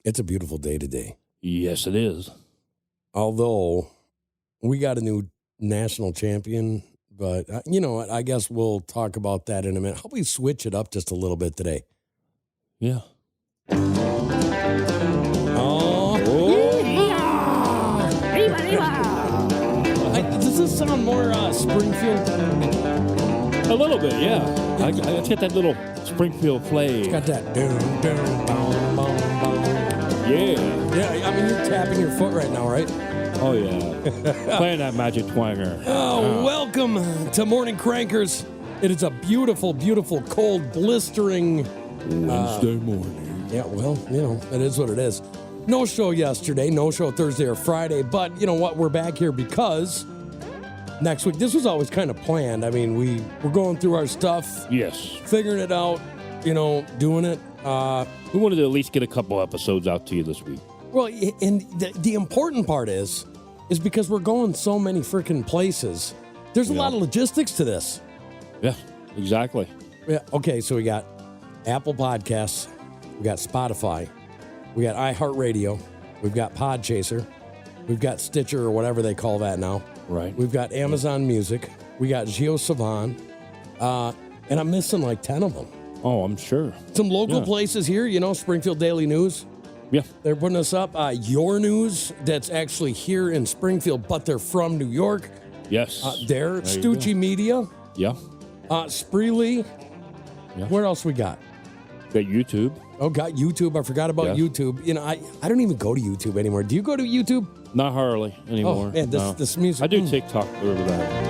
It's a beautiful day today. Yes, it is. Although we got a new national champion, but you know what? I guess we'll talk about that in a minute. How about we switch it up just a little bit today? Yeah. Does this sound more Springfield? A little bit, yeah. It's got that little Springfield flavor. It's got that doom, doom, boom, boom, boom. Yeah. Yeah, I mean, you're tapping your foot right now, right? Oh, yeah. Playing that magic twanger. Oh, welcome to Morning Crankers. It is a beautiful, beautiful, cold, blistering Wednesday morning. Yeah, well, you know, it is what it is. No show yesterday, no show Thursday or Friday, but you know what? We're back here because next week, this was always kind of planned. I mean, we're going through our stuff. Yes. Figuring it out, you know, doing it. We wanted to at least get a couple episodes out to you this week. Well, and the important part is because we're going so many freaking places, there's a lot of logistics to this. Yeah, exactly. Yeah. Okay, so we got Apple Podcasts, we got Spotify, we got iHeartRadio, we've got Podchaser, we've got Stitcher or whatever they call that now. Right. We've got Amazon Music, we got JioSaavn, and I'm missing like 10 of them. Oh, I'm sure. Some local places here, you know, Springfield Daily News. Yeah. They're putting us up. Your News, that's actually here in Springfield, but they're from New York. Yes. There Stucci Media. Yeah. Spreely. Yeah. Where else we got? Got YouTube. Oh, got YouTube. I forgot about YouTube. You know, I don't even go to YouTube anymore. Do you go to YouTube? Not hardly anymore. Oh, man, this music. I do TikTok over that.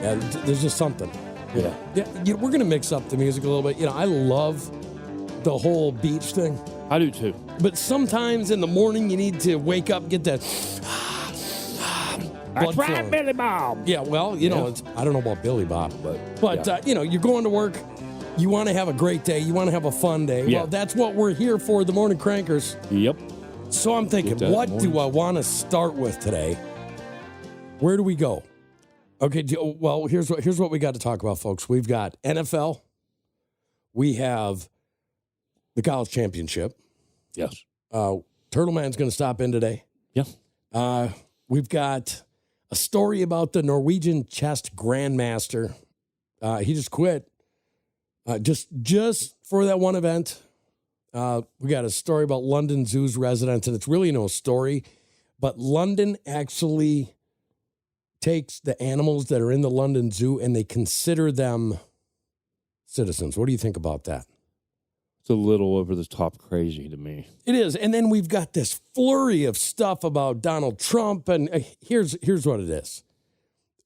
Yeah, there's just something. Yeah. Yeah, we're going to mix up the music a little bit. You know, I love the whole beach thing. I do too. But sometimes in the morning, you need to wake up, get that. That's right, Billy Bob. Yeah, well, you know, I don't know about Billy Bob, but you know, you're going to work. You want to have a great day. You want to have a fun day. Yeah. Well, that's what we're here for, the Morning Crankers. Yep. So I'm thinking, what do I want to start with today? Where do we go? Okay, well, here's what we got to talk about, folks. We've got NFL. We have the college championship. Yes. Turtleman's going to stop in today. Yeah. We've got a story about the Norwegian chess grandmaster. He just quit. Just for that one event. We got a story about London Zoo's residents, and it's really no story, but London actually takes the animals that are in the London Zoo and they consider them citizens. What do you think about that? It's a little over the top crazy to me. It is. And then we've got this flurry of stuff about Donald Trump, and here's what it is.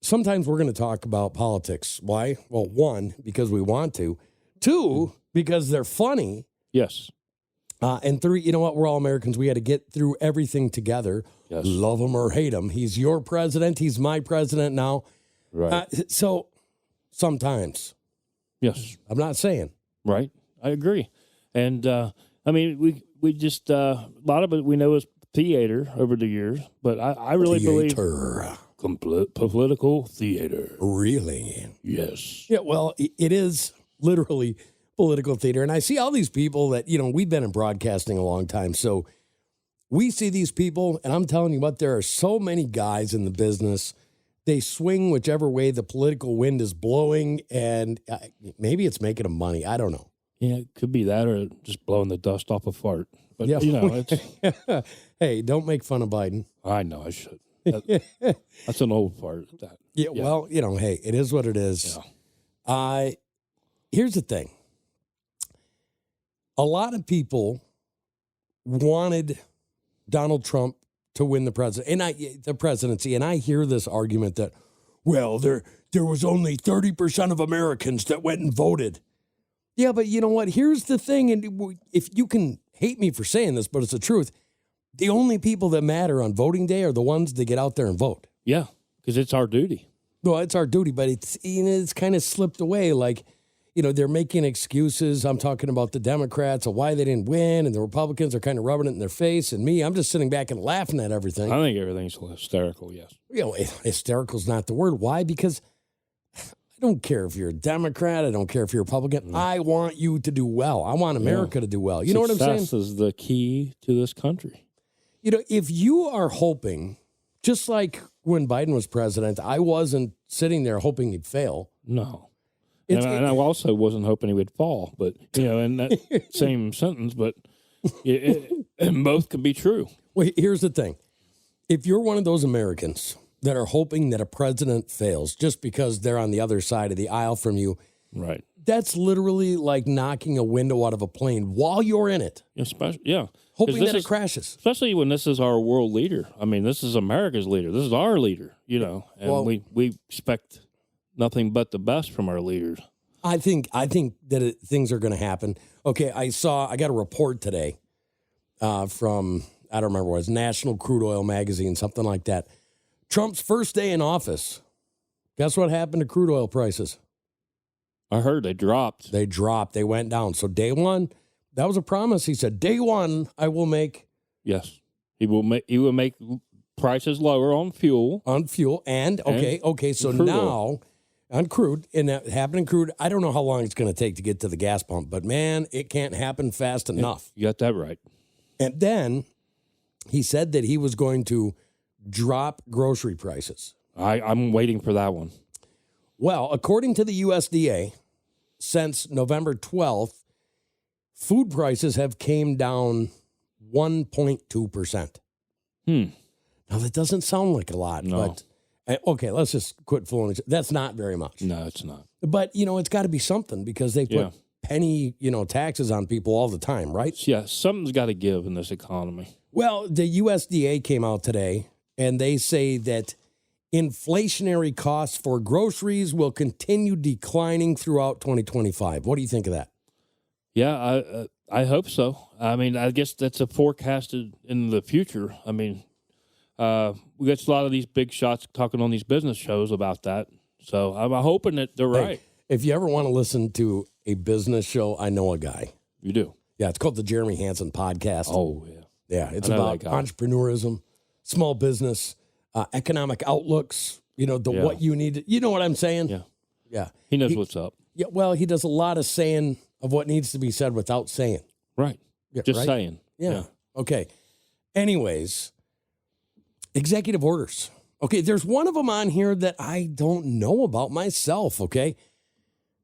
Sometimes we're going to talk about politics. Why? Well, one, because we want to. Two, because they're funny. Yes. And three, you know what? We're all Americans. We got to get through everything together. Yes. Love him or hate him. He's your president. He's my president now. Right. So sometimes. Yes. I'm not saying. Right. I agree. And, I mean, we just, a lot of it we know is theater over the years, but I really believe political theater. Really? Yes. Yeah, well, it is literally political theater. And I see all these people that, you know, we've been in broadcasting a long time. So we see these people, and I'm telling you what, there are so many guys in the business. They swing whichever way the political wind is blowing, and maybe it's making them money. I don't know. Yeah, it could be that or just blowing the dust off a fart. But, yeah. You know, it's... Hey, don't make fun of Biden. I know, I should. That's an old part of that. Yeah, well, you know, hey, it is what it is. Yeah. Here's the thing. A lot of people wanted Donald Trump to win the presidency, and I hear this argument that, well, there was only 30% of Americans that went and voted. Yeah, but you know what? Here's the thing, and if you can hate me for saying this, but it's the truth. The only people that matter on voting day are the ones that get out there and vote. Yeah, because it's our duty. Well, it's our duty, but it's kind of slipped away. Like, you know, they're making excuses. I'm talking about the Democrats of why they didn't win, and the Republicans are kind of rubbing it in their face. And me, I'm just sitting back and laughing at everything. I think everything's hysterical, yes. You know, hysterical's not the word. Why? Because don't care if you're a Democrat. I don't care if you're a Republican. I want you to do well. I want America to do well. You know what I'm saying? Success is the key to this country. You know, if you are hoping, just like when Biden was president, I wasn't sitting there hoping he'd fail. No. And I also wasn't hoping he would fall, but, in that same sentence, but both can be true. Well, here's the thing. If you're one of those Americans that are hoping that a president fails just because they're on the other side of the aisle from you, right? That's literally like knocking a window out of a plane while you're in it. Hoping that it crashes. Especially when this is our world leader. I mean, this is America's leader. This is our leader, and we expect nothing but the best from our leaders. I think that things are going to happen. Okay, I got a report today from, I don't remember what it was, National Crude Oil Magazine, something like that. Trump's first day in office. Guess what happened to crude oil prices? I heard they dropped. They dropped. They went down. So day one, that was a promise. He said, day one, I will make. Yes. He will make prices lower on fuel. And so now on crude, and that happened in crude. I don't know how long it's going to take to get to the gas pump, but man, it can't happen fast enough. You got that right. And then he said that he was going to drop grocery prices. I'm waiting for that one. Well, according to the USDA, since November 12th, food prices have came down 1.2%. Now, that doesn't sound like a lot, but okay, let's just quit fooling. That's not very much. No, it's not. But, it's got to be something because they put penny, taxes on people all the time, right? Yeah, something's got to give in this economy. Well, the USDA came out today, and they say that inflationary costs for groceries will continue declining throughout 2025. What do you think of that? Yeah, I hope so. I mean, I guess that's a forecasted in the future. I mean, we got a lot of these big shots talking on these business shows about that. So I'm hoping that they're right. If you ever want to listen to a business show, I know a guy. You do? Yeah, it's called the Jeremy Hansen Podcast. Oh, yeah. Yeah, it's about entrepreneurism, small business, economic outlooks, what you need to, you know what I'm saying? Yeah. Yeah. He knows what's up. Yeah, well, he does a lot of saying of what needs to be said without saying. Right. Yeah, just saying. Yeah. Okay. Anyways, executive orders. Okay, there's one of them on here that I don't know about myself, okay?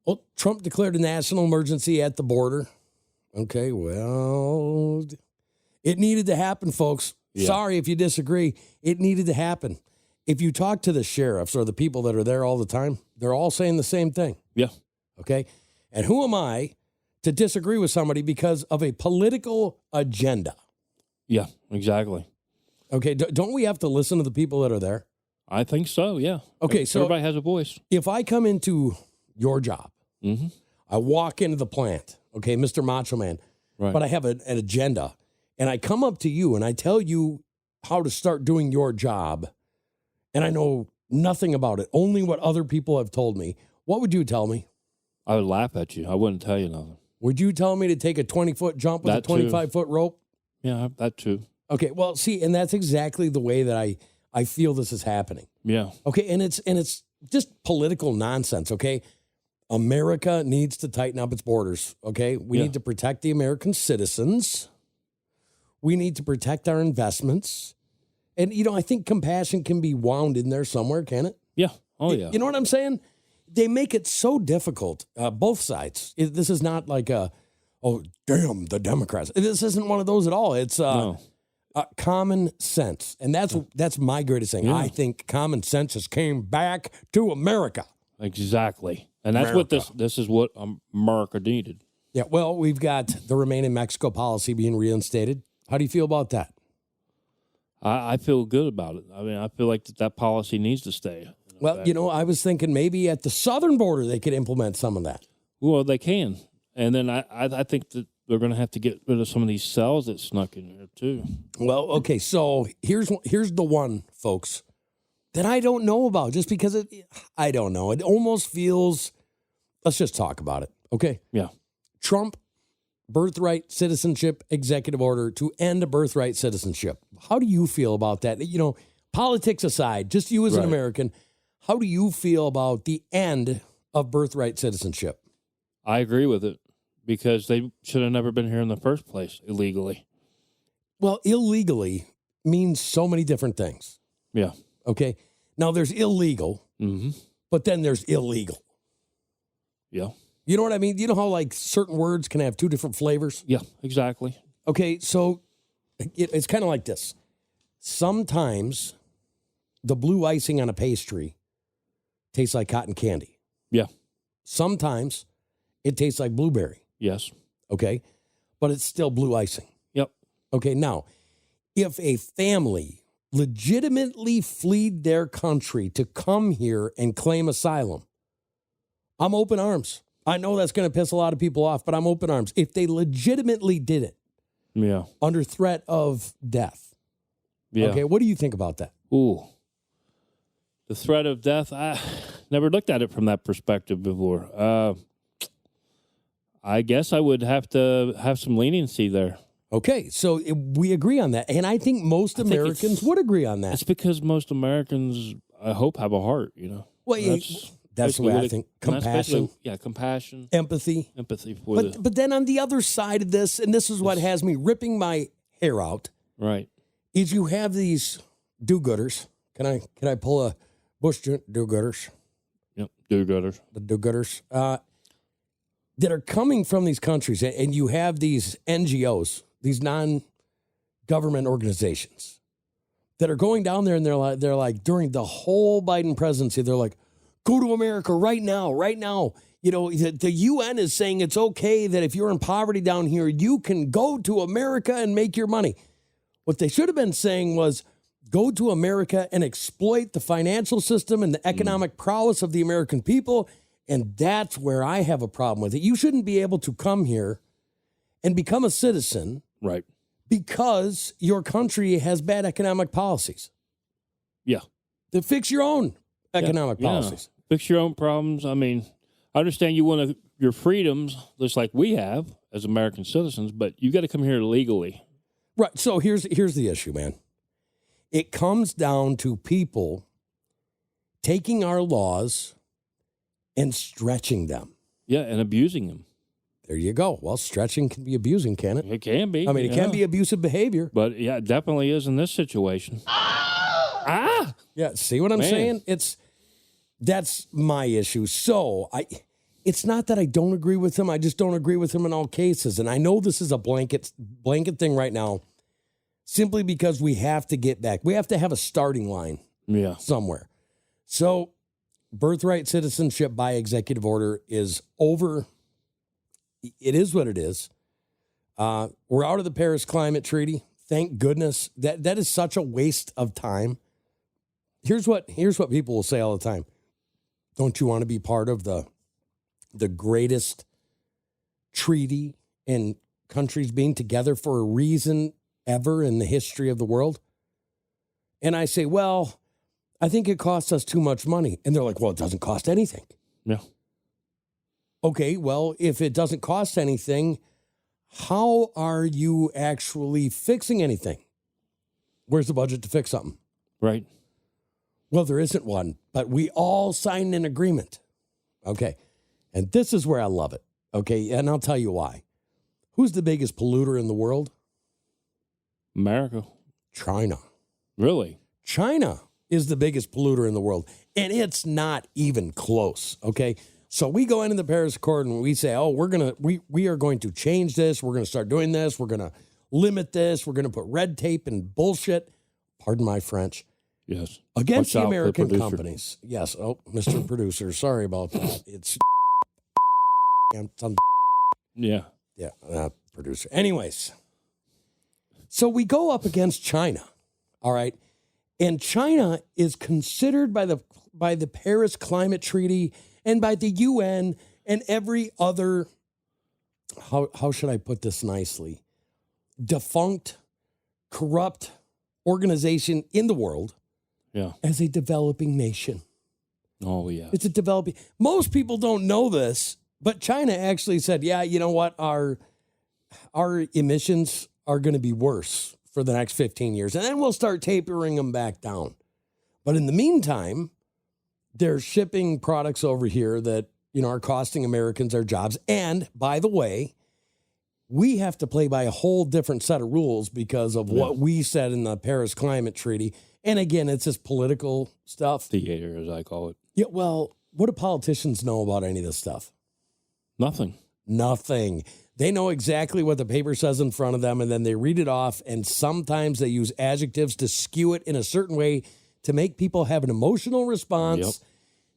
Well, Trump declared a national emergency at the border. Okay, well, it needed to happen, folks. Yeah. Sorry if you disagree. It needed to happen. If you talk to the sheriffs or the people that are there all the time, they're all saying the same thing. Yeah. Okay? And who am I to disagree with somebody because of a political agenda? Yeah, exactly. Okay, don't we have to listen to the people that are there? I think so, yeah. Okay, so everybody has a voice. If I come into your job, I walk into the plant, okay, Mr. Macho Man, but I have an agenda, and I come up to you and I tell you how to start doing your job, and I know nothing about it, only what other people have told me, what would you tell me? I would laugh at you. I wouldn't tell you nothing. Would you tell me to take a 20-foot jump with a 25-foot rope? Yeah, that too. Okay, well, see, and that's exactly the way that I feel this is happening. Yeah. Okay, and it's just political nonsense, okay? America needs to tighten up its borders, okay? We need to protect the American citizens. We need to protect our investments. And, I think compassion can be wound in there somewhere, can it? Yeah. Oh, yeah. You know what I'm saying? They make it so difficult, both sides. This is not like oh, damn, the Democrats. This isn't one of those at all. It's common sense. And that's my greatest thing. Yeah. I think common sense just came back to America. Exactly. And that's what this is what America needed. Yeah, well, we've got the Remain in Mexico policy being reinstated. How do you feel about that? I feel good about it. I mean, I feel like that policy needs to stay. Well, I was thinking maybe at the southern border they could implement some of that. Well, they can. And then I think that they're going to have to get rid of some of these cells that snuck in there, too. Well, okay, so here's the one, folks, that I don't know about just because I don't know. It almost feels, let's just talk about it, okay? Yeah. Trump, birthright citizenship executive order to end birthright citizenship. How do you feel about that? Politics aside, just you as an American, how do you feel about the end of birthright citizenship. I agree with it because they should have never been here in the first place illegally. Well, illegally means so many different things. Yeah. Okay. Now there's illegal, but then there's illegal. Yeah. You know what I mean? You know how like certain words can have two different flavors? Yeah, exactly. Okay. So it's kind of like this. Sometimes the blue icing on a pastry tastes like cotton candy. Yeah. Sometimes it tastes like blueberry. Yes. Okay. But it's still blue icing. Yep. Okay. Now, if a family legitimately fled their country to come here and claim asylum, I'm open arms. I know that's going to piss a lot of people off, but I'm open arms. If they legitimately did it under threat of death. Yeah. Okay. What do you think about that? Ooh. The threat of death, I never looked at it from that perspective before. I guess I would have to have some leniency there. Okay, so we agree on that. And I think most Americans would agree on that. It's because most Americans, I hope, have a heart, you know. Well, that's the way I think. Compassion. Yeah, compassion. Empathy. Empathy for But then on the other side of this, and this is what has me ripping my hair out, right, is you have these do-gooders. Can I pull a Bush do-gooders? Yep, do-gooders. The do-gooders. That are coming from these countries, and you have these NGOs, these non-government organizations that are going down there, and they're like during the whole Biden presidency, they're like, go to America right now, right now. You know, the UN is saying it's okay that if you're in poverty down here, you can go to America and make your money. What they should have been saying was go to America and exploit the financial system and the economic prowess of the American people. And that's where I have a problem with it. You shouldn't be able to come here and become a citizen, right, because your country has bad economic policies. Yeah. To fix your own economic policies. Yeah. Fix your own problems. I mean, I understand you want your freedoms just like we have as American citizens, but you got to come here legally. Right. So here's the issue, man. It comes down to people taking our laws and stretching them. Yeah, and abusing them. There you go. Well, stretching can be abusing, can it? It can be. I mean, it can be abusive behavior. But, yeah, it definitely is in this situation. Ah! Yeah, see what I'm saying? That's my issue. So, it's not that I don't agree with him. I just don't agree with him in all cases. And I know this is a blanket thing right now, simply because we have to get back. We have to have a starting line somewhere. So, birthright citizenship by executive order is over. It is what it is. We're out of the Paris Climate Treaty. Thank goodness. That is such a waste of time. Here's what people will say all the time. Don't you want to be part of the greatest treaty and countries being together for a reason ever in the history of the world? And I say, well, I think it costs us too much money. And they're like, well, it doesn't cost anything. Yeah. Okay, well, if it doesn't cost anything, how are you actually fixing anything? Where's the budget to fix something? Right. Well, there isn't one, but we all signed an agreement. Okay. And this is where I love it. Okay. And I'll tell you why. Who's the biggest polluter in the world? America. China. Really? China is the biggest polluter in the world. And it's not even close. Okay. So we go into the Paris Accord and we say, oh, we are going to change this. We're going to start doing this. We're going to limit this. We're going to put red tape and bullshit. Pardon my French. Yes. Against the American companies. Yes. Oh, Mr. Producer, sorry about that. It's yeah. Yeah, producer. Anyways, so we go up against China, all right? And China is considered by the Paris Climate Treaty and by the UN and every other, how should I put this nicely, defunct, corrupt organization in the world. Yeah. As a developing nation. Oh, yeah. It's a developing. Most people don't know this, but China actually said, yeah, you know what? Our emissions are going to be worse for the next 15 years. And then we'll start tapering them back down. But in the meantime, they're shipping products over here that are costing Americans their jobs. And by the way, we have to play by a whole different set of rules because of what we said in the Paris Climate Treaty. And again, it's this political stuff. Theater, as I call it. Yeah, well, what do politicians know about any of this stuff? Nothing. They know exactly what the paper says in front of them, and then they read it off, and sometimes they use adjectives to skew it in a certain way to make people have an emotional response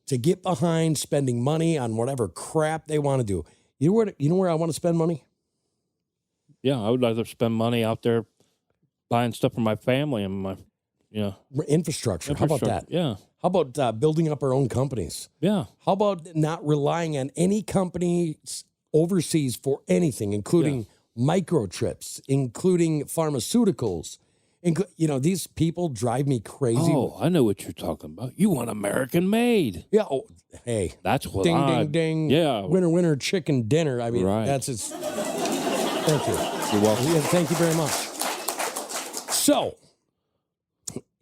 to get behind spending money on whatever crap they want to do. You know where I want to spend money? Yeah, I would rather spend money out there buying stuff for my family and my, infrastructure. How about that? Yeah. How about building up our own companies? Yeah. How about not relying on any companies overseas for anything, including microchips, including pharmaceuticals? These people drive me crazy. Oh, I know what you're talking about. You want American made. Yeah. Oh, hey. That's what ding, ding, ding. Yeah. Winner, chicken dinner. I mean, that's it. Thank you. You're welcome. Yeah, thank you very much. So,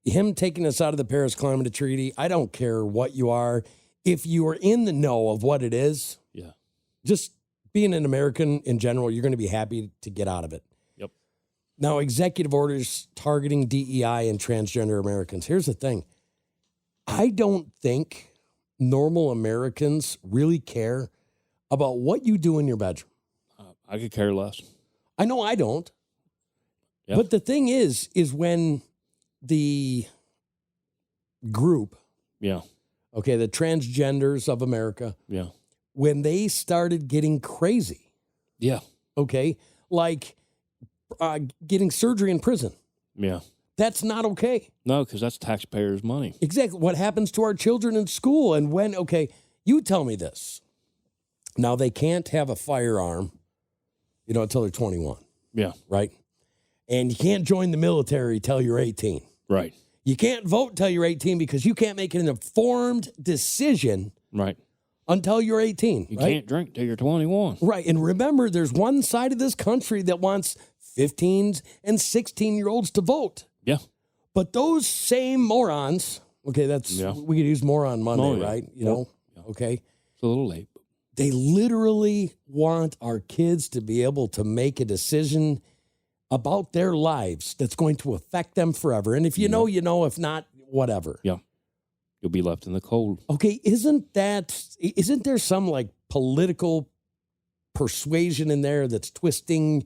him taking us out of the Paris Climate Treaty, I don't care what you are. If you are in the know of what it is, just being an American in general, you're going to be happy to get out of it. Yep. Now, executive orders targeting DEI and transgender Americans. Here's the thing. I don't think normal Americans really care about what you do in your bedroom. I could care less. I know I don't. Yep. But the thing is when the group, the transgenders of America, when they started getting crazy, like getting surgery in prison, that's not okay. No, because that's taxpayers' money. Exactly. What happens to our children in school? And when, you tell me this. Now, they can't have a firearm, until they're 21. Yeah. Right? And you can't join the military till you're 18. Right. You can't vote till you're 18 because you can't make an informed decision until you're 18. You can't drink till you're 21. Right. And remember, there's one side of this country that wants 15s and 16-year-olds to vote. Yeah. But those same morons, we could use moron Monday, right? Okay. It's a little late. They literally want our kids to be able to make a decision about their lives that's going to affect them forever. And if you know, if not, whatever. Yeah. You'll be left in the cold. Okay, isn't there some like political persuasion in there that's twisting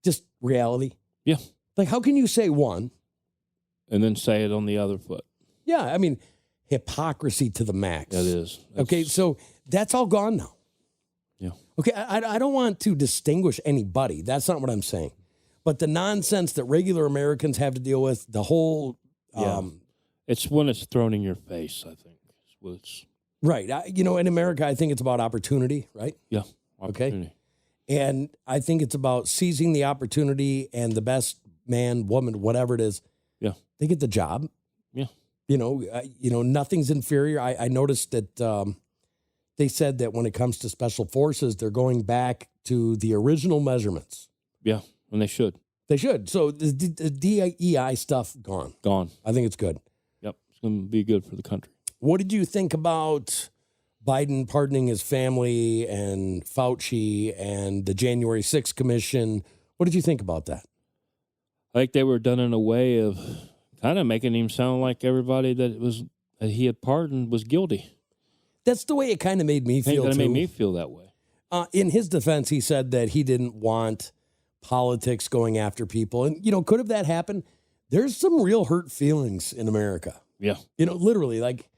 just reality? Yeah. Like, how can you say one and then say it on the other foot? Yeah, I mean, hypocrisy to the max. That is. Okay, so that's all gone now. Yeah. Okay, I don't want to distinguish anybody. That's not what I'm saying. But the nonsense that regular Americans have to deal with, the whole... it's when it's thrown in your face, I think. Right. In America, I think it's about opportunity, right? Yeah. Opportunity. Okay. And I think it's about seizing the opportunity, and the best man, woman, whatever it is, they get the job. Yeah. Nothing's inferior. I noticed that they said that when it comes to special forces, they're going back to the original measurements. Yeah, and they should. They should. So the DEI stuff, gone. Gone. I think it's good. Yep. It's going to be good for the country. What did you think about Biden pardoning his family and Fauci and the January 6th commission? What did you think about that? I think they were done in a way of kind of making him sound like everybody that he had pardoned was guilty. That's the way it kind of made me feel, too. It made me feel that way. In his defense, he said that he didn't want politics going after people. And, could have that happened? There's some real hurt feelings in America. Yeah. Literally, like,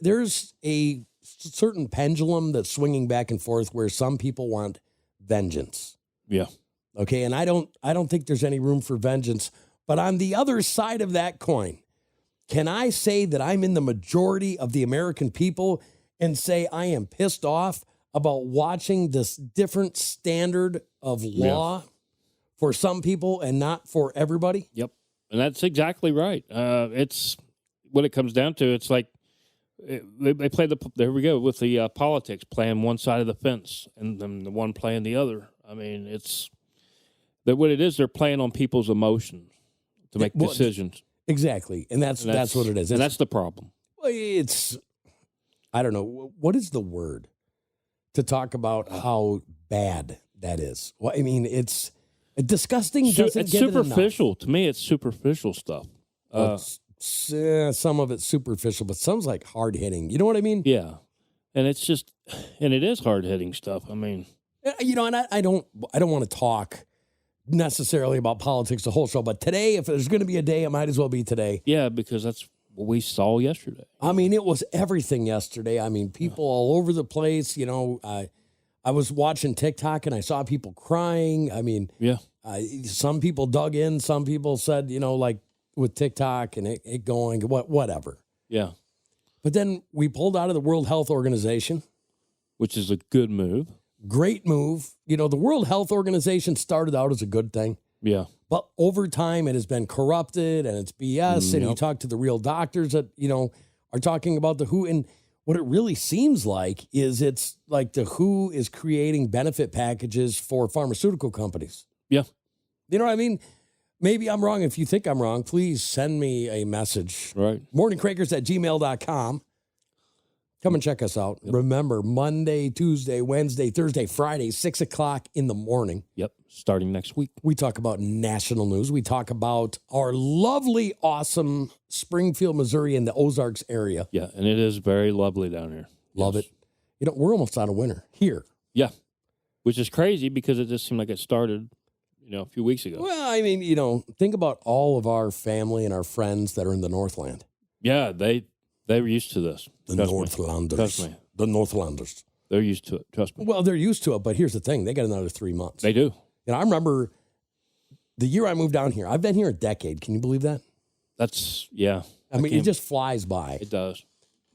there's a certain pendulum that's swinging back and forth where some people want vengeance. Yeah. Okay, and I don't think there's any room for vengeance. But on the other side of that coin, can I say that I'm in the majority of the American people and say I am pissed off about watching this different standard of law for some people and not for everybody? Yep. And that's exactly right. It's what it comes down to. It's like they play there we go with the politics, playing one side of the fence and then the one playing the other. I mean, it's that what it is. They're playing on people's emotions to make decisions. Exactly. And that's what it is. And that's the problem. I don't know. What is the word? to talk about how bad that is. Well, I mean, it's disgusting. Doesn't it's get superficial. To me, it's superficial stuff. Some of it's superficial, but some's like hard hitting. You know what I mean? Yeah. And it's just, and it is hard hitting stuff. I mean, and I don't want to talk necessarily about politics the whole show, but today, if there's going to be a day, it might as well be today. Yeah, because that's what we saw yesterday. I mean, it was everything yesterday. I mean, people all over the place. I was watching TikTok and I saw people crying. I mean, yeah, some people dug in. Some people said, like with TikTok and it going, whatever. Yeah. But then we pulled out of the World Health Organization. Which is a good move. Great move. The World Health Organization started out as a good thing. Yeah. But over time, it has been corrupted and it's BS. And you talk to the real doctors that, are talking about the WHO. And what it really seems like is it's like the WHO is creating benefit packages for pharmaceutical companies. Yeah. You know what I mean? Maybe I'm wrong. If you think I'm wrong, please send me a message. Right. morningcrakers@gmail.com. Come and check us out. Yep. Remember, Monday, Tuesday, Wednesday, Thursday, Friday, 6 o'clock in the morning. Yep. Starting next week. We talk about national news. We talk about our lovely, awesome Springfield, Missouri, and the Ozarks area. Yeah, and it is very lovely down here. Love it. We're almost out of winter here. Yeah, which is crazy because it just seemed like it started, a few weeks ago. Well, I mean, think about all of our family and our friends that are in the Northland. Yeah, they're used to this. The Northlanders. Trust me. The Northlanders. They're used to it. Trust me. Well, they're used to it, but here's the thing. They got another 3 months. They do. I remember the year I moved down here. I've been here a decade. Can you believe that? That's, yeah. I mean, it just flies by. It does.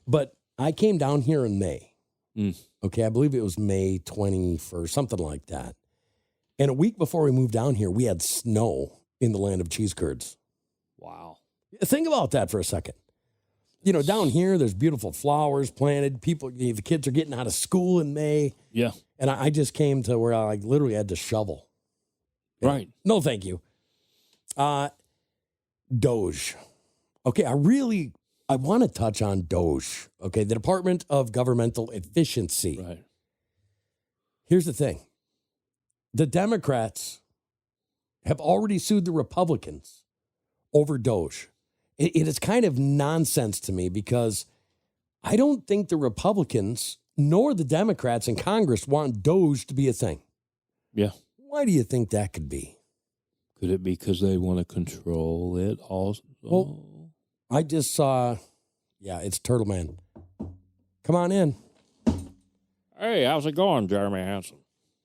But I came down here in May. Mm. Okay, I believe it was May 21st, something like that. And a week before we moved down here, we had snow in the land of cheese curds. Wow. Think about that for a second. Down here, there's beautiful flowers planted. People, the kids are getting out of school in May. Yeah. And I just came to where I literally had to shovel. Right. No, thank you. Doge. Okay, I want to touch on Doge. Okay, the Department of Governmental Efficiency. Right. Here's the thing. The Democrats have already sued the Republicans over Doge. It is kind of nonsense to me because I don't think the Republicans nor the Democrats in Congress want Doge to be a thing. Yeah. Why do you think that could be? Could it be because they want to control it also? Well, I just saw, it's Turtle Man. Come on in. Hey, how's it going, Jeremy Hansen?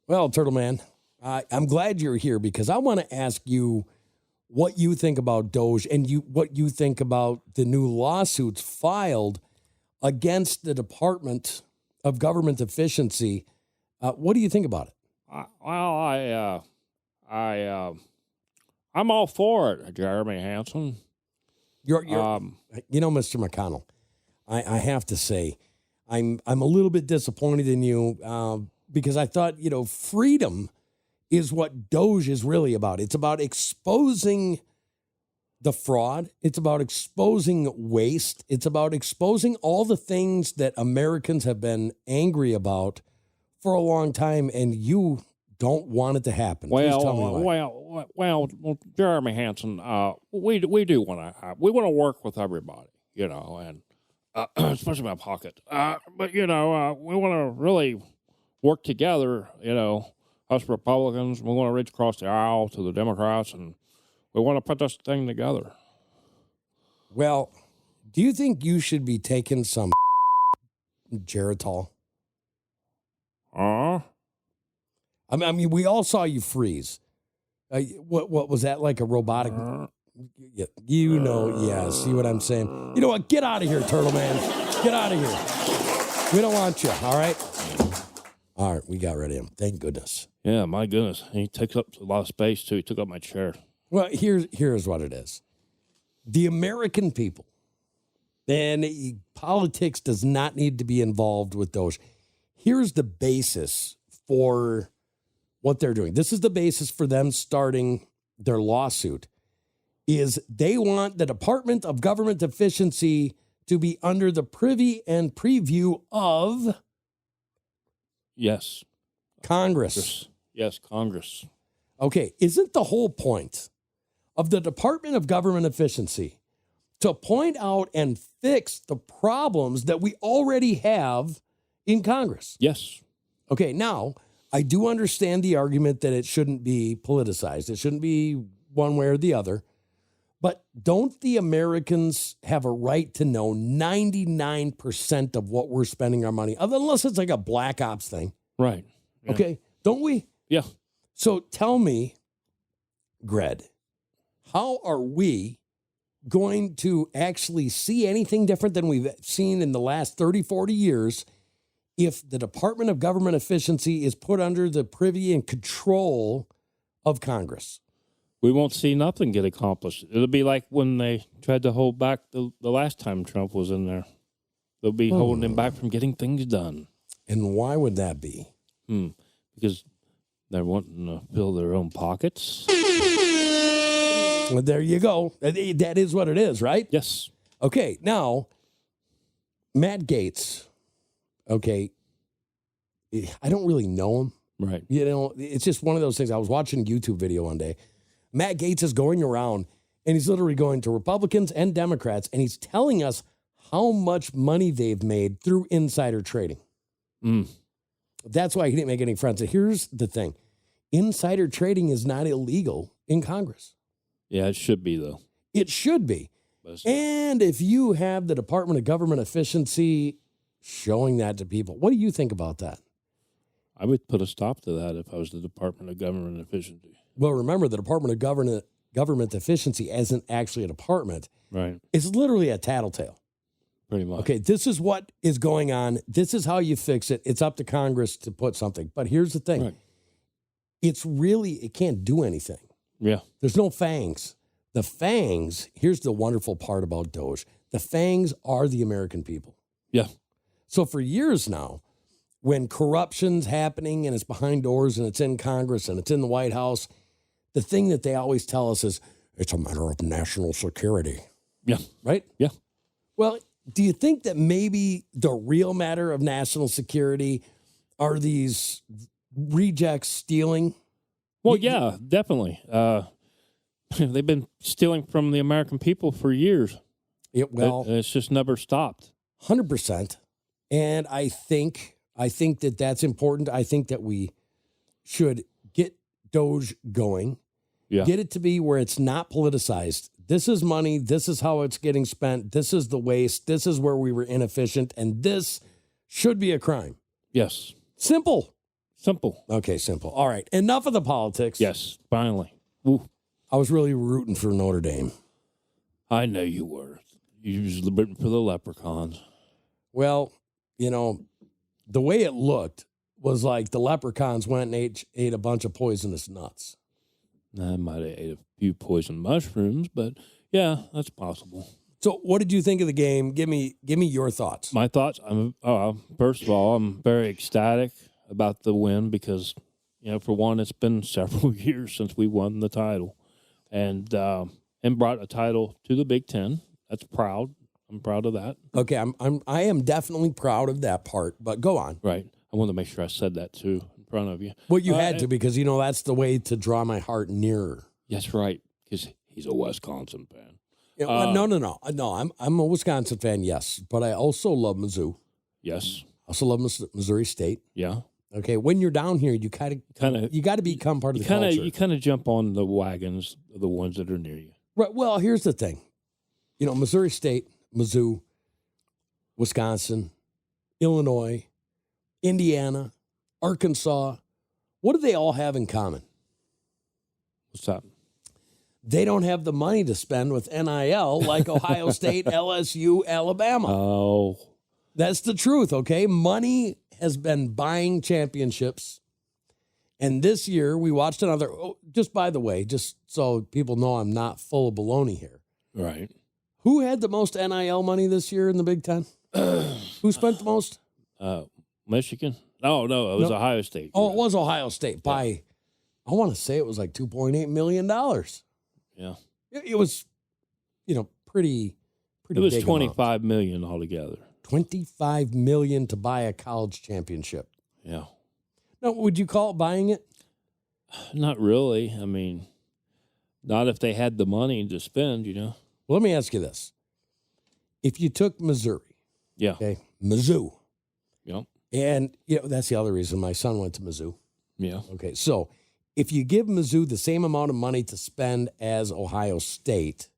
Well, Turtle Man, I'm glad you're here because I want to ask you what you think about Doge and what you think about the new lawsuits filed against the Department of Government Efficiency. What do you think about it? I'm all for it, Jeremy Hansen. You're Mr. McConnell, I have to say, I'm a little bit disappointed in you because I thought, freedom is what Doge is really about. It's about exposing the fraud. It's about exposing waste. It's about exposing all the things that Americans have been angry about for a long time, and you don't want it to happen. Please tell me why. Well, Jeremy Hansen, we do want to work with everybody, and especially my pocket. But we want to really work together, us Republicans. We want to reach across the aisle to the Democrats, and we want to put this thing together. Well, do you think you should be taking some Geritol? I mean, we all saw you freeze. What was that, like a robotic? Yeah, see what I'm saying? You know what? Get out of here, Turtle Man. Get out of here. We don't want you, all right? All right, we got rid of him. Thank goodness. Yeah, my goodness. He takes up a lot of space, too. He took up my chair. Well, here's what it is. The American people, and politics does not need to be involved with those. Here's the basis for what they're doing. This is the basis for them starting their lawsuit, is they want the Department of Government Efficiency to be under the privy and preview of Yes. Congress. Yes, Congress. Okay, isn't the whole point of the Department of Government Efficiency to point out and fix the problems that we already have in Congress? Yes. Okay, now, I do understand the argument that it shouldn't be politicized. It shouldn't be one way or the other. But don't the Americans have a right to know 99% of what we're spending our money, unless it's like a black ops thing? Right. Yeah. Okay, don't we? Yeah. So tell me, Gred, how are we going to actually see anything different than we've seen in the last 30, 40 years if the Department of Government Efficiency is put under the privy and control of Congress? We won't see nothing get accomplished. It'll be like when they tried to hold back the last time Trump was in there. They'll be holding him back from getting things done. And why would that be? Because they're wanting to fill their own pockets. Well, there you go. That is what it is, right? Yes. Okay, now, Matt Gaetz, okay, I don't really know him. Right. You know, it's just one of those things. I was watching a YouTube video one day. Matt Gaetz is going around, and he's literally going to Republicans and Democrats, and he's telling us how much money they've made through insider trading. That's why he didn't make any friends. And here's the thing. Insider trading is not illegal in Congress. Yeah, it should be, though. It should be. And if you have the Department of Government Efficiency showing that to people, what do you think about that? I would put a stop to that if I was the Department of Government Efficiency. Well, remember, the Department of Government Efficiency isn't actually a department. Right. It's literally a tattletale. Pretty much. Okay, this is what is going on. This is how you fix it. It's up to Congress to put something. But here's the thing. Right. It can't do anything. Yeah. There's no fangs. The fangs, here's the wonderful part about Doge. The fangs are the American people. Yeah. So for years now, when corruption's happening and it's behind doors and it's in Congress and it's in the White House, the thing that they always tell us is, it's a matter of national security. Yeah. Right? Yeah. Well, do you think that maybe the real matter of national security are these rejects stealing? Well, yeah, definitely. They've been stealing from the American people for years. It's just never stopped. 100%. And I think that that's important. I think that we should get Doge going. Yeah. Get it to be where it's not politicized. This is money. This is how it's getting spent. This is the waste. This is where we were inefficient. And this should be a crime. Yes. Simple. Simple. Okay, simple. All right. Enough of the politics. Yes, finally. Ooh. I was really rooting for Notre Dame. I know you were. You was rooting for the Leprechauns. Well, you know, the way it looked was like the Leprechauns went and ate a bunch of poisonous nuts. I might have ate a few poison mushrooms, but yeah, that's possible. So what did you think of the game? Give me your thoughts. My thoughts, first of all, I'm very ecstatic about the win because, you know, for one, it's been several years since we won the title and brought a title to the Big Ten. That's proud. I'm proud of that. Okay, I am definitely proud of that part, but go on. Right. I wanted to make sure I said that too in front of you. Well, you had to because, you know, that's the way to draw my heart nearer. That's right, because he's a Wisconsin fan. Yeah, no. I'm a Wisconsin fan, yes, but I also love Mizzou. Yes. I also love Missouri State. Yeah. Okay, when you're down here, you got to become part of the culture. You kind of jump on the wagons of the ones that are near you. Right. Well, here's the thing. You know, Missouri State, Mizzou, Wisconsin, Illinois, Indiana, Arkansas, what do they all have in common? What's that? They don't have the money to spend with NIL like Ohio State, LSU, Alabama. Oh. That's the truth, okay? Money has been buying championships. And this year, we watched another, just by the way, just so people know I'm not full of baloney here. Right. Who had the most NIL money this year in the Big Ten? Who spent the most? Michigan? No, it was Ohio State. Oh, it was Ohio State by, I want to say it was like $2.8 million. Yeah. It was, you know, pretty It was big $25 million altogether. $25 million to buy a college championship. Yeah. Now, would you call it buying it? Not really. I mean, not if they had the money to spend, Well, let me ask you this. If you took Missouri, Yeah. okay, Mizzou, Yeah. and that's the other reason my son went to Mizzou. Yeah. Okay, so if you give Mizzou the same amount of money to spend as Ohio State,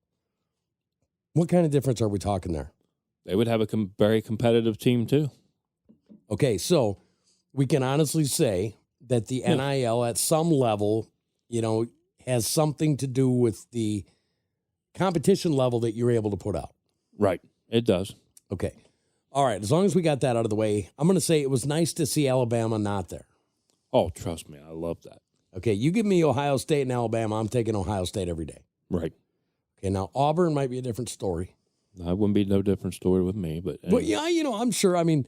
what kind of difference are we talking there? They would have a very competitive team, too. Okay, so we can honestly say that the NIL at some level, has something to do with the competition level that you're able to put out. Right. It does. Okay. All right, as long as we got that out of the way, I'm going to say it was nice to see Alabama not there. Oh, trust me. I love that. Okay, you give me Ohio State and Alabama, I'm taking Ohio State every day. Right. Okay, now Auburn might be a different story. That wouldn't be no different story with me. But yeah, I'm sure. I mean,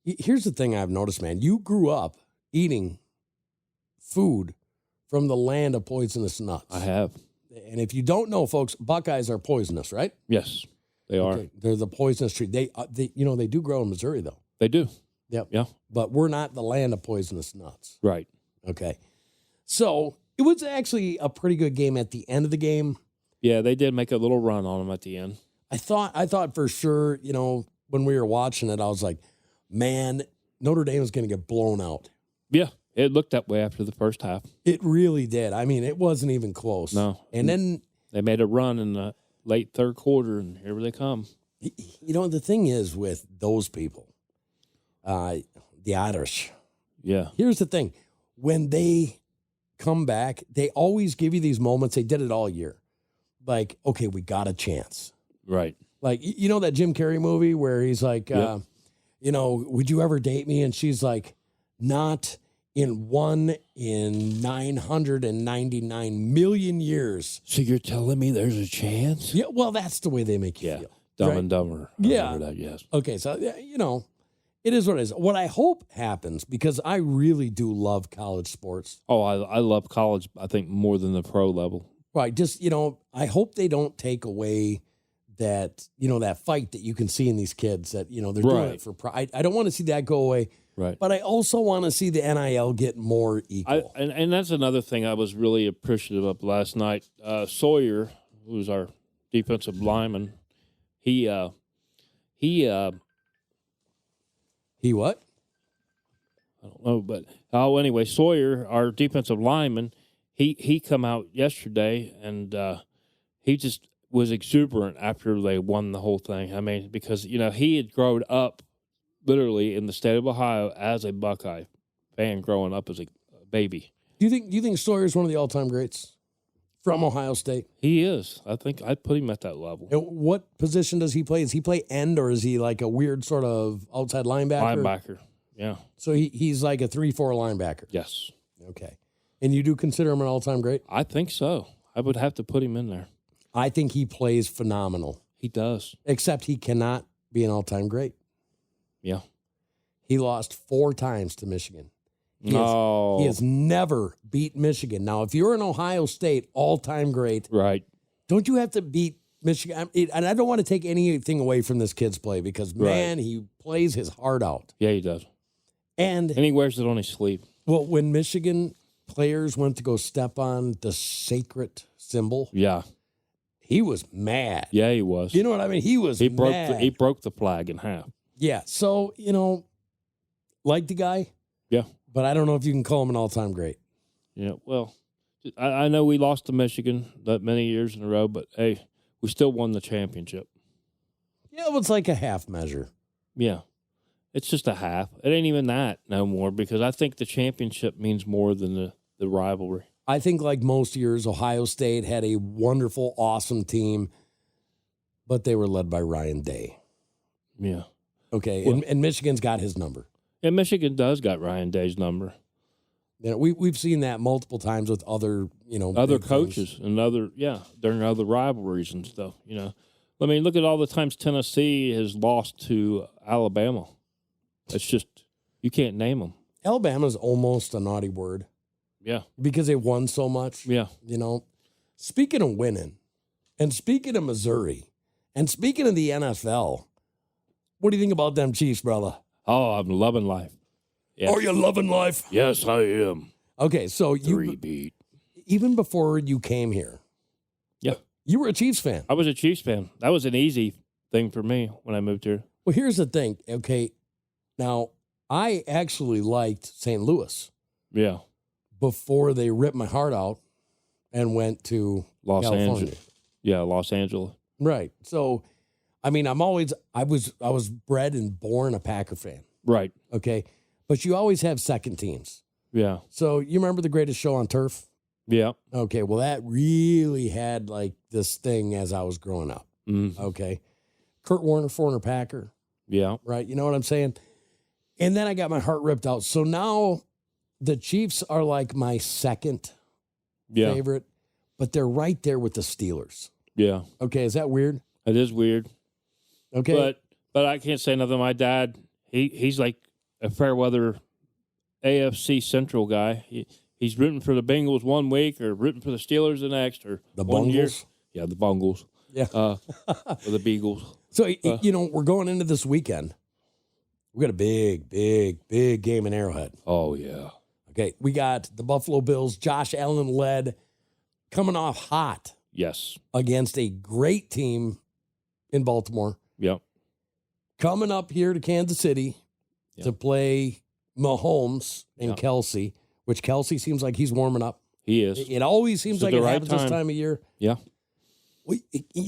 here's the thing I've noticed, man. You grew up eating food from the land of poisonous nuts. I have. And if you don't know, folks, Buckeyes are poisonous, right? Yes, they are. Okay, they're the poisonous tree. They do grow in Missouri, though. They do. Yep. Yeah. But we're not the land of poisonous nuts. Right. Okay. So it was actually a pretty good game at the end of the game. Yeah, they did make a little run on them at the end. I thought for sure, when we were watching it, I was like, man, Notre Dame is going to get blown out. Yeah, it looked that way after the first half. It really did. I mean, it wasn't even close. No. And then they made a run in the late third quarter, and here they come. The thing is with those people, the Irish. Yeah. Here's the thing. When they come back, they always give you these moments. They did it all year. Like, okay, we got a chance. Right. Like, that Jim Carrey movie where he's like, Yep. Would you ever date me? And she's like, not in 999 million years. So you're telling me there's a chance? Yeah, well, that's the way they make you feel. Dumb right? and Dumber. I Yeah. remember that, yes. Okay, so, it is what it is. What I hope happens, because I really do love college sports. Oh, I love college, I think, more than the pro level. Right. Just, I hope they don't take away that, that fight that you can see in these kids that, they're doing it for pride. I don't want to see that go away. Right. But I also want to see the NIL get more equal. And that's another thing I was really appreciative of last night. Sawyer, who's our defensive lineman, he what? I don't know, but anyway, Sawyer, our defensive lineman, he come out yesterday and he just was exuberant after they won the whole thing. I mean, because he had grown up literally in the state of Ohio as a Buckeye fan, growing up as a baby. Do you think Sawyer's one of the all-time greats from Ohio State? He is. I think I'd put him at that level. And what position does he play? Does he play end, or is he like a weird sort of outside linebacker? Linebacker, yeah. So he's like a 3-4 linebacker. Yes. Okay. And you do consider him an all-time great? I think so. I would have to put him in there. I think he plays phenomenal. He does. Except he cannot be an all-time great. Yeah. He lost 4 times to Michigan. He has never beat Michigan. Now, if you're an Ohio State all-time great, right, don't you have to beat Michigan? And I don't want to take anything away from this kid's play because, man, he plays his heart out. Yeah, he does. And he wears it on his sleeve. Well, when Michigan players went to go step on the sacred symbol, yeah, he was mad. Yeah, he was. You know what I mean? He was mad. He broke the flag in half. Yeah. So, like the guy. Yeah. But I don't know if you can call him an all-time great. Yeah, well, I know we lost to Michigan that many years in a row, but, hey, we still won the championship. Yeah, well, it's like a half measure. Yeah. It's just a half. It ain't even that no more because I think the championship means more than the rivalry. I think like most years, Ohio State had a wonderful, awesome team, but they were led by Ryan Day. Yeah. Okay, well, and Michigan's got his number. Yeah, Michigan does got Ryan Day's number. We've seen that multiple times with other, other coaches and during other rivalries and stuff, I mean, look at all the times Tennessee has lost to Alabama. It's just, you can't name them. Alabama's almost a naughty word. Yeah. Because they won so much. Yeah. Speaking of winning, and speaking of Missouri, and speaking of the NFL, what do you think about them Chiefs, brother? Oh, I'm loving life. Yes. Are you loving life? Yes, I am. Okay, so Three-beat. even before you came here, Yeah. you were a Chiefs fan. I was a Chiefs fan. That was an easy thing for me when I moved here. Well, here's the thing. Okay, now I actually liked St. Louis Yeah. before they ripped my heart out and went to Los California. Angeles. Yeah, Los Angeles. Right. So, I mean, I was bred and born a Packer fan. Right. Okay, but you always have second teams. Yeah. So you remember The Greatest Show on Turf? Yeah. Okay, well, that really had like this thing as I was growing up. Mm. Okay, Kurt Warner, former Packer, Yeah. right? You know what I'm saying? And then I got my heart ripped out. So now the Chiefs are like my second Yeah. favorite, but they're right there with the Steelers. Yeah. Okay, is that weird? It is weird. Okay, But I can't say nothing. My dad, he's like a fair weather AFC Central guy. He's rooting for the Bengals one week or rooting for the Steelers the next or the one year. Bungles. Yeah, the Bungles. Yeah. Or the Beagles. So, you know, we're going into this weekend. We got a big game in Arrowhead. Oh, yeah. Okay, we got the Buffalo Bills, Josh Allen led, coming off hot Yes. against a great team in Baltimore. Yep. Coming up here to Kansas City to play Mahomes and Yep. Kelsey, which Kelsey seems like he's warming up. He is. It always seems It's at like the it right happens this time. time of year. Yeah.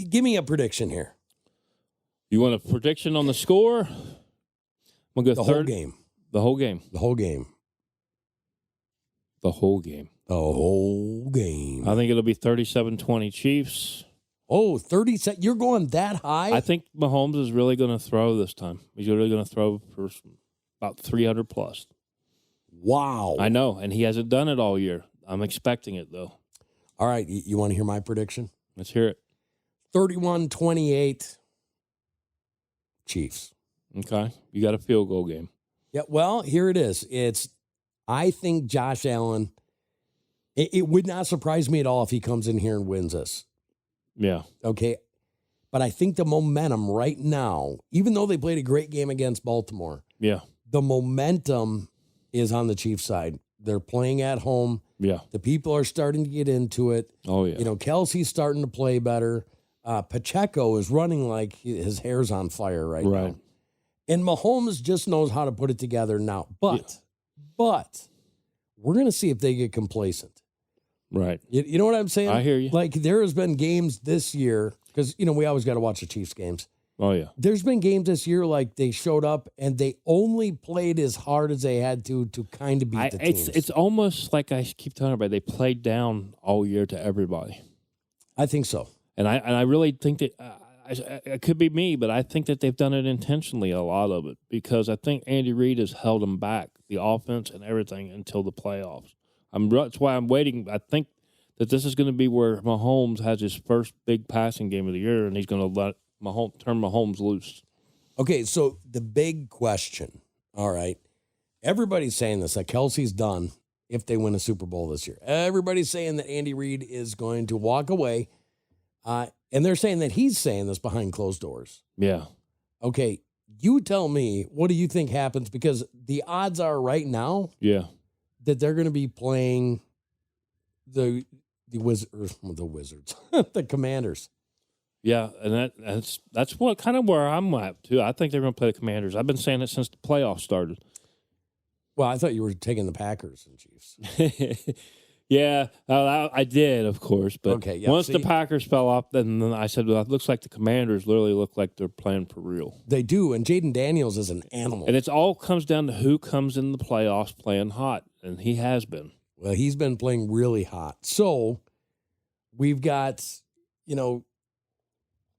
Give me a prediction here. You want a prediction on the score? I'm going to go The third. whole game. The whole game. The whole game. The whole game. The whole game. I think it'll be 37-20 Chiefs. Oh, 30 seconds. You're going that high? I think Mahomes is really going to throw this time. He's really going to throw for about 300 plus. Wow. I know, and he hasn't done it all year. I'm expecting it, though. All right. You want to hear my prediction? Let's hear it. 31-28 Chiefs. Okay. You got a field goal game. Yeah, well, here it is. I think Josh Allen, it would not surprise me at all if he comes in here and wins this. Yeah. Okay. But I think the momentum right now, even though they played a great game against Baltimore, Yeah. the momentum is on the Chiefs side. They're playing at home. Yeah. The people are starting to get into it. Oh, yeah. You know, Kelsey's starting to play better. Pacheco is running like his hair's on fire right now. And Mahomes just knows how to put it together now. But we're going to see if they get complacent. Right. You know what I'm saying? I hear you. Like, there has been games this year, because, you know, we always got to watch the Chiefs games. Oh, yeah. There's been games this year, like, they showed up and they only played as hard as they had to kind of beat the teams. It's almost like I keep telling everybody, they played down all year to everybody. I think so. And I really think that it could be me, but I think that they've done it intentionally, a lot of it, because I think Andy Reid has held them back, the offense and everything, until the playoffs. That's why I'm waiting. I think that this is going to be where Mahomes has his first big passing game of the year, and he's going to turn Mahomes loose. Okay, so the big question, all right, everybody's saying this, that Kelsey's done if they win a Super Bowl this year. Everybody's saying that Andy Reid is going to walk away. And they're saying that he's saying this behind closed doors. Yeah. Okay, you tell me, what do you think happens? Because the odds are right now that they're going to be playing the Wizards, the Commanders. Yeah, and that's what kind of where I'm at, too. I think they're going to play the Commanders. I've been saying it since the playoffs started. Well, I thought you were taking the Packers and Chiefs. Yeah, I did, of course. But okay, yeah, once the Packers fell off, then I said, well, it looks like the Commanders literally look like they're playing for real. They do, and Jaden Daniels is an animal. And it all comes down to who comes in the playoffs playing hot, and he has been. Well, he's been playing really hot. So we've got, you know,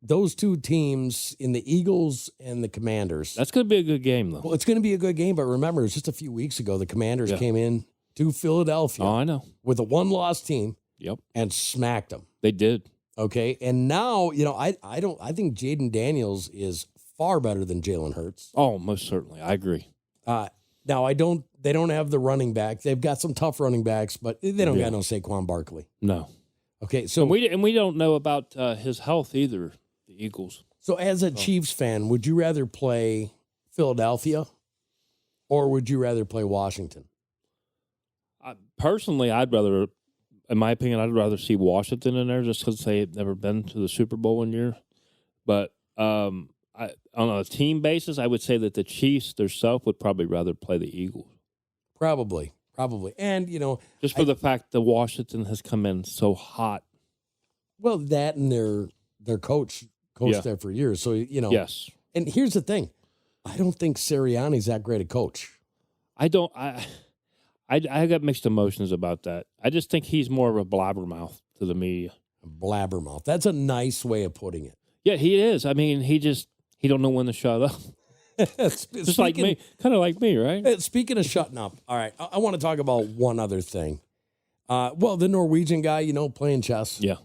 those two teams in the Eagles and the Commanders. That's going to be a good game, though. Well, it's going to be a good game, but remember, it was just a few weeks ago, the Commanders came in to Philadelphia. Oh, I know. With a one-loss team. Yep. And smacked them. They did. Okay. And now, you know, I think Jaden Daniels is far better than Jalen Hurts. Oh, most certainly. I agree. Now they don't have the running back. They've got some tough running backs, but they don't got no Saquon Barkley. No. Okay. So we don't know about his health either, the Eagles. So as a Chiefs fan, would you rather play Philadelphia Or would you rather play Washington? Personally, in my opinion, I'd rather see Washington in there just because they've never been to the Super Bowl one year. But on a team basis, I would say that the Chiefs themselves would probably rather play the Eagles. Probably. And, just for the fact that Washington has come in so hot. Well, that and their coach there for years. So, Yes. And here's the thing. I don't think Sirianni's that great a coach. I got mixed emotions about that. I just think he's more of a blabbermouth to the media. Blabbermouth. That's a nice way of putting it. Yeah, he is. I mean, he don't know when to shut up. Just like me, kind of like me, right? Speaking of shutting up, all right, I want to talk about one other thing. The Norwegian guy, playing chess. Yeah.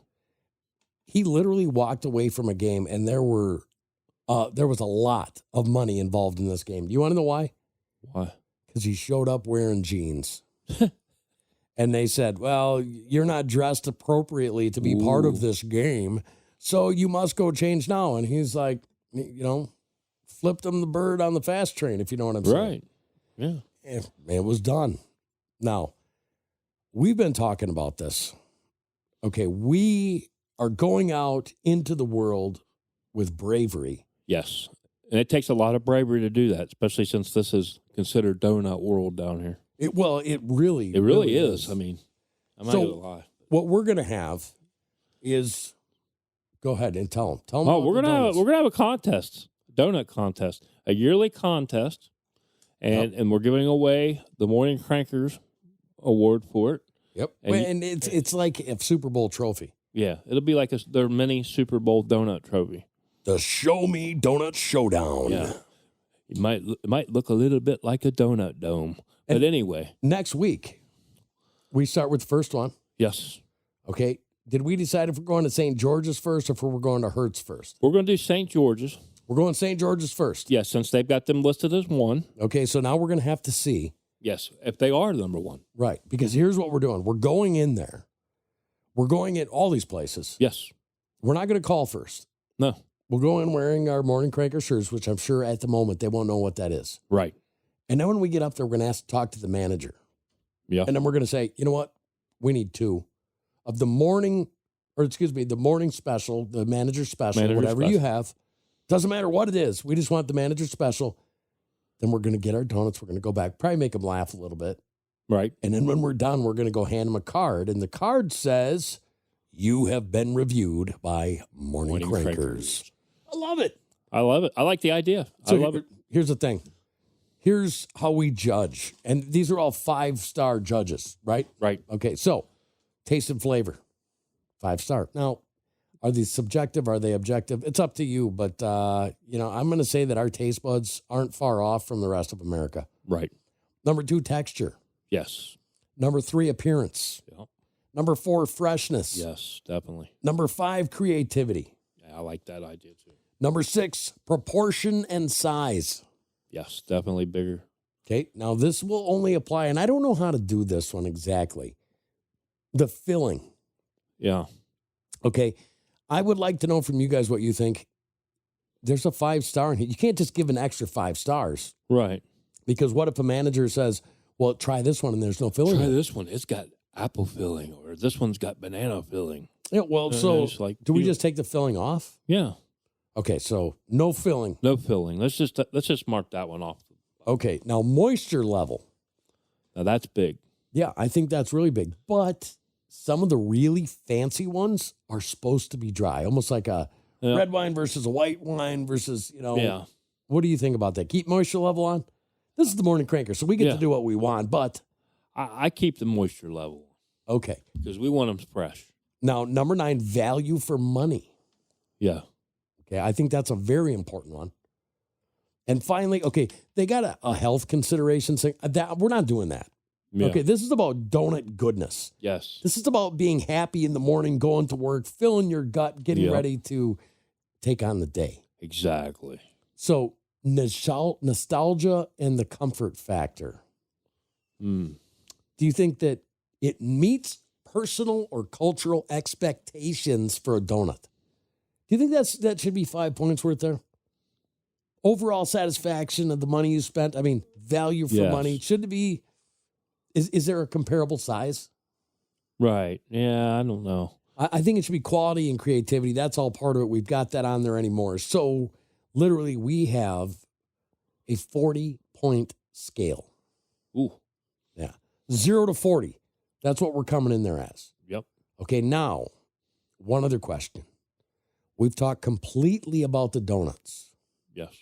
He literally walked away from a game, and there was a lot of money involved in this game. Do you want to know why? Why? Because he showed up wearing jeans. And they said, well, you're not dressed appropriately to be part of this game, so you must go change now. And he's like, flipped him the bird on the fast train, if you know what I'm saying. Right. Yeah. It was done. Now, we've been talking about this. Okay, we are going out into the world with bravery. Yes. And it takes a lot of bravery to do that, especially since this is considered donut world down here. It really is. I mean, I'm not going to lie. What we're going to have is, go ahead and tell them. Tell them. Oh, we're gonna have a contest, donut contest, a yearly contest, and we're giving away the Morning Crankers award for it. Yep, and it's like a Super Bowl trophy. Yeah, it'll be like their mini Super Bowl donut trophy. The Show Me Donut Showdown. Yeah, it might look a little bit like a donut dome, but anyway. Next week, we start with the first one. Yes. Okay. Did we decide if we're going to St. George's first or if we're going to Hertz first? We're going to do St. George's. We're going St. George's first. Yes, since they've got them listed as one. Okay, so now we're going to have to see. Yes, if they are number one. Right, because here's what we're doing. We're going in there. We're going in all these places. Yes. We're not going to call first. No. We'll go in wearing our Morning Cranker shirts, which I'm sure at the moment they won't know what that is. Right. And then when we get up there, we're going to talk to the manager. Yeah. And then we're going to say, you know what? We need two of the morning special, the manager special, whatever you have. Doesn't matter what it is. We just want the manager special. Then we're going to get our donuts. We're going to go back, probably make them laugh a little bit. Right. And then when we're done, we're going to go hand them a card. And the card says, you have been reviewed by Morning Crankers. I love it. I love it. I like the idea. So I love it. Here's the thing. Here's how we judge. And these are all 5-star judges, right? Right. Okay, so taste and flavor, 5-star. Now, are these subjective? Are they objective? It's up to you. But, I'm going to say that our taste buds aren't far off from the rest of America. Right. Number 2, texture. Yes. Number 3, appearance. Yeah. Number 4, freshness. Yes, definitely. Number 5, creativity. Yeah, I like that idea too. Number 6, proportion and size. Yes, definitely bigger. Okay, now this will only apply, and I don't know how to do this one exactly. The filling. Yeah. Okay, I would like to know from you guys what you think. There's a 5-star in here. You can't just give an extra 5 stars. Right. Because what if a manager says, well, try this one and there's no filling? Try this one. It's got apple filling, or this one's got banana filling. Yeah, well, so do we just take the filling off? Yeah. Okay, so no filling. No filling. Let's just mark that one off. Okay, now moisture level. Now that's big. Yeah, I think that's really big. But some of the really fancy ones are supposed to be dry, almost like a red wine versus a white wine versus, Yeah. What do you think about that? Keep moisture level on? This is the Morning Cranker, so we get to do what we want, but I keep the moisture level. Okay. Because we want them fresh. Now, number 9, value for money. Yeah. Okay, I think that's a very important one. And finally, okay, they got a health consideration thing. We're not doing that. Yeah. Okay, this is about donut goodness. Yes. This is about being happy in the morning, going to work, filling your gut, getting ready to take on the day. Exactly. So nostalgia and the comfort factor. Do you think that it meets personal or cultural expectations for a donut? Do you think that should be 5 points worth there? Overall satisfaction of the money you spent. I mean, value for Yes. money? Should it be? Is there a comparable size? Right. Yeah, I don't know. I think it should be quality and creativity. That's all part of it. We've got that on there anymore. So literally, we have a 40-point scale. Ooh. Yeah, 0 to 40. That's what we're coming in there as. Yep. Okay, now, one other question. We've talked completely about the donuts. Yes.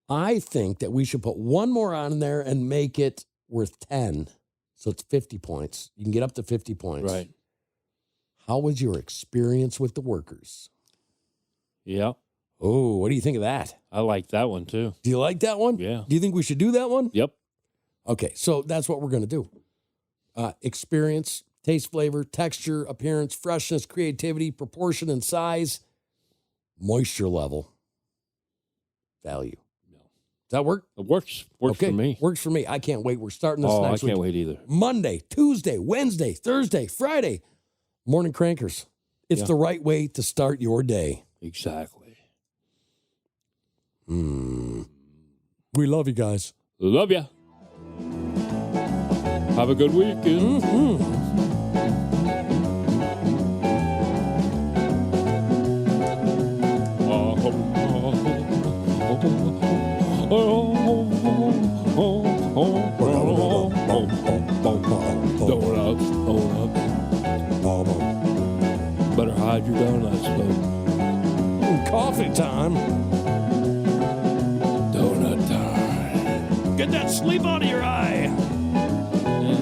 I think that we should put one more on there and make it worth 10. So it's 50 points. You can get up to 50 points. Right. How was your experience with the workers? Yep. Oh, what do you think of that? I like that one too. Do you like that one? Yeah. Do you think we should do that one? Yep. Okay, so that's what we're going to do. Experience, taste, flavor, texture, appearance, freshness, creativity, proportion and size, moisture level, value. No. Does that work? It works. Works Okay, for me. Works for me. I can't wait. We're starting this Oh, I next can't week. wait either. Monday, Tuesday, Wednesday, Thursday, Friday. Morning Crankers. It's Yeah. the right way to start your day. Exactly. We love you guys. Love ya. Have a good weekend. Donuts. Better hide your donuts, folks. Coffee time. Donut time. Get that sleep out of your eye. Yeah.